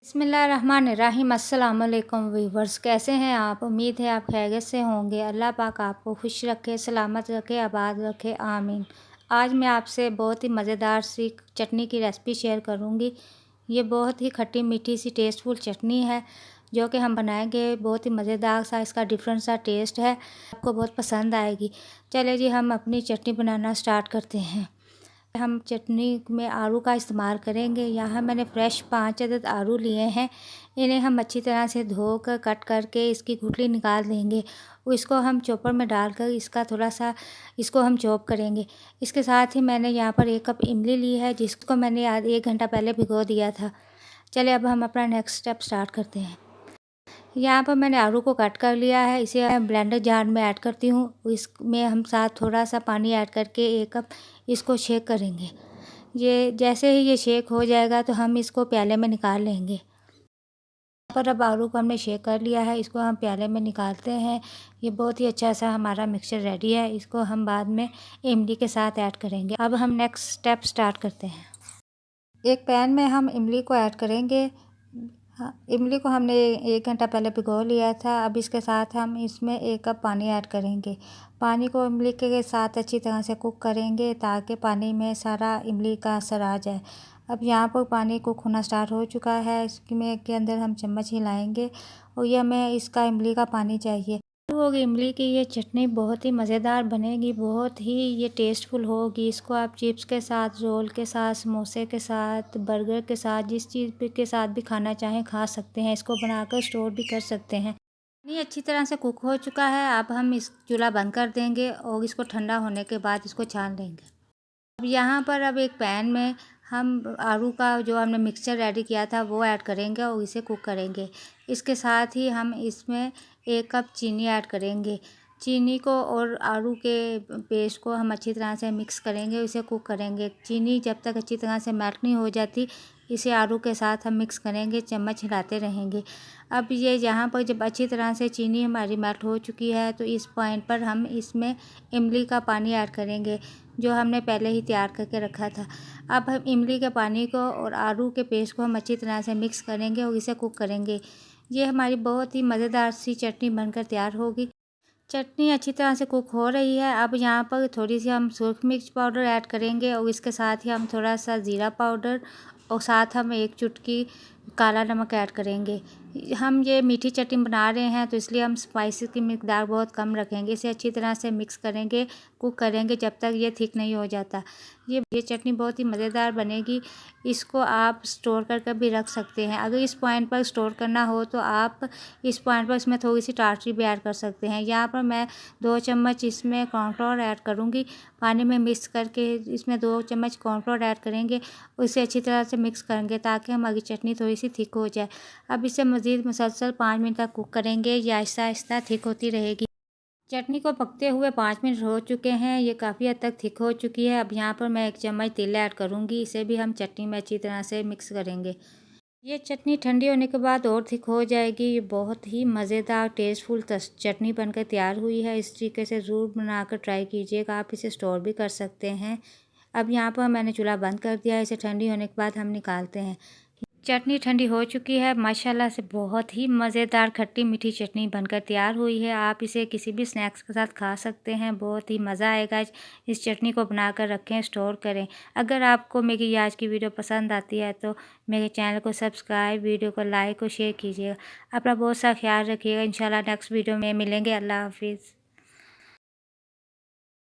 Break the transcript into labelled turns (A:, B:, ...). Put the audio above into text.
A: बिस्मिल्लाहिर्रहमानिर्रहीम। अस्सलाम वालेकुम व्यूवर्स, कैसे हैं आप? उम्मीद है आप खैरियत से होंगे। अल्लाह पाक आपको खुश रखे, सलामत रखे, आबाद रखे, आमीन। आज मैं आपसे बहुत ही मज़ेदार सी चटनी की रेसिपी शेयर करूंगी। ये बहुत ही खट्टी मीठी सी टेस्टफुल चटनी है जो कि हम बनाएंगे। बहुत ही मज़ेदार सा इसका डिफरेंट सा टेस्ट है, आपको बहुत पसंद आएगी। चलिए जी, हम अपनी चटनी बनाना स्टार्ट करते हैं। हम चटनी में आलू का इस्तेमाल करेंगे। यहाँ मैंने फ्रेश 5 अदद आलू लिए हैं। इन्हें हम अच्छी तरह से धोकर कट करके इसकी गुठली निकाल देंगे। इसको हम चॉपर में डालकर इसका थोड़ा सा इसको हम चॉप करेंगे। इसके साथ ही मैंने यहाँ पर 1 कप इमली ली है जिसको मैंने 1 घंटा पहले भिगो दिया था। चलिए अब हम अपना नेक्स्ट स्टेप स्टार्ट करते हैं। यहाँ पर मैंने आलू को कट कर लिया है। इसे मैं ब्लेंडर जार में ऐड करती हूँ। इसमें हम साथ थोड़ा सा पानी ऐड करके 1 कप इसको शेक करेंगे। ये जैसे ही ये शेक हो जाएगा तो हम इसको प्याले में निकाल लेंगे। पर अब आलू को हमने शेक कर लिया है, इसको हम प्याले में निकालते हैं। ये बहुत ही अच्छा सा हमारा मिक्सचर रेडी है। इसको हम बाद में इमली के साथ ऐड करेंगे। अब हम नेक्स्ट स्टेप स्टार्ट करते हैं। एक पैन में हम इमली को ऐड करेंगे। इमली को हमने 1 घंटा पहले भिगो लिया था। अब इसके साथ हम इसमें 1 कप पानी ऐड करेंगे। पानी को इमली के साथ अच्छी तरह से कुक करेंगे ताकि पानी में सारा इमली का असर आ जाए। अब यहाँ पर पानी कुक होना स्टार्ट हो चुका है। इसमें के अंदर हम चम्मच हिलाएंगे और ये हमें इसका इमली का पानी चाहिए। होगी इमली की ये चटनी बहुत ही मज़ेदार बनेगी, बहुत ही ये टेस्टफुल होगी। इसको आप चिप्स के साथ, रोल के साथ, समोसे के साथ, बर्गर के साथ, जिस चीज़ के साथ भी खाना चाहें खा सकते हैं। इसको बनाकर स्टोर भी कर सकते हैं। ये अच्छी तरह से कुक हो चुका है। अब हम इस चूल्हा बंद कर देंगे और इसको ठंडा होने के बाद इसको छान लेंगे। अब यहाँ पर अब एक पैन में हम आलू का जो हमने मिक्सचर रेडी किया था वो ऐड करेंगे और इसे कुक करेंगे। इसके साथ ही हम इसमें 1 कप चीनी ऐड करेंगे। चीनी को और आलू के पेस्ट को हम अच्छी तरह से मिक्स करेंगे, इसे कुक करेंगे। चीनी जब तक अच्छी तरह से मेल्ट नहीं हो जाती, इसे आलू के साथ हम मिक्स करेंगे, चम्मच हिलाते रहेंगे। अब ये यहाँ पर जब अच्छी तरह से चीनी हमारी मेल्ट हो चुकी है तो इस पॉइंट पर हम इसमें इमली का पानी ऐड करेंगे जो हमने पहले ही तैयार करके रखा था। अब हम इमली के पानी को और आलू के पेस्ट को हम अच्छी तरह से मिक्स करेंगे और इसे कुक करेंगे। ये हमारी बहुत ही मज़ेदार सी चटनी बनकर तैयार होगी। चटनी अच्छी तरह से कुक हो रही है। अब यहाँ पर थोड़ी सी हम सुरख मिर्च पाउडर ऐड करेंगे और इसके साथ ही हम थोड़ा सा ज़ीरा पाउडर और साथ हम 1 चुटकी काला नमक ऐड करेंगे। हम ये मीठी चटनी बना रहे हैं तो इसलिए हम स्पाइसेस की मिकदार बहुत कम रखेंगे। इसे अच्छी तरह से मिक्स करेंगे, कुक करेंगे जब तक ये थिक नहीं हो जाता। ये चटनी बहुत ही मज़ेदार बनेगी। इसको आप स्टोर करके भी रख सकते हैं। अगर इस पॉइंट पर स्टोर करना हो तो आप इस पॉइंट पर इसमें थोड़ी सी टाटरी भी ऐड कर सकते हैं। यहाँ पर मैं 2 चम्मच इसमें कॉर्नफ्लोर ऐड करूँगी। पानी में मिक्स करके इसमें 2 चम्मच कॉर्नफ्लोर ऐड करेंगे और इसे अच्छी तरह से मिक्स करेंगे ताकि हमारी चटनी थोड़ी सी थिक हो जाए। अब इसे मज़ीद मुसलसल 5 मिनट तक कुक करेंगे। ये आहिस्ता आहिस्ता थिक होती रहेगी। चटनी को पकते हुए 5 मिनट हो चुके हैं। ये काफ़ी हद तक थिक हो चुकी है। अब यहाँ पर मैं 1 चम्मच तेल ऐड करूँगी। इसे भी हम चटनी में अच्छी तरह से मिक्स करेंगे। ये चटनी ठंडी होने के बाद और थिक हो जाएगी। ये बहुत ही मज़ेदार टेस्टफुल चटनी बनकर तैयार हुई है। इस तरीके से ज़रूर बनाकर ट्राई कीजिएगा। आप इसे स्टोर भी कर सकते हैं। अब यहाँ पर मैंने चूल्हा बंद कर दिया है। इसे ठंडी होने के बाद हम निकालते हैं। चटनी ठंडी हो चुकी है। माशाल्लाह से बहुत ही मज़ेदार खट्टी मीठी चटनी बनकर तैयार हुई है। आप इसे किसी भी स्नैक्स के साथ खा सकते हैं। बहुत ही मज़ा आएगा। इस चटनी को बनाकर रखें, स्टोर करें। अगर आपको मेरी आज की वीडियो पसंद आती है तो मेरे चैनल को सब्सक्राइब, वीडियो को लाइक और शेयर कीजिएगा। अपना बहुत सा ख्याल रखिएगा। इंशाल्लाह नेक्स्ट वीडियो में मिलेंगे। अल्लाह हाफिज़।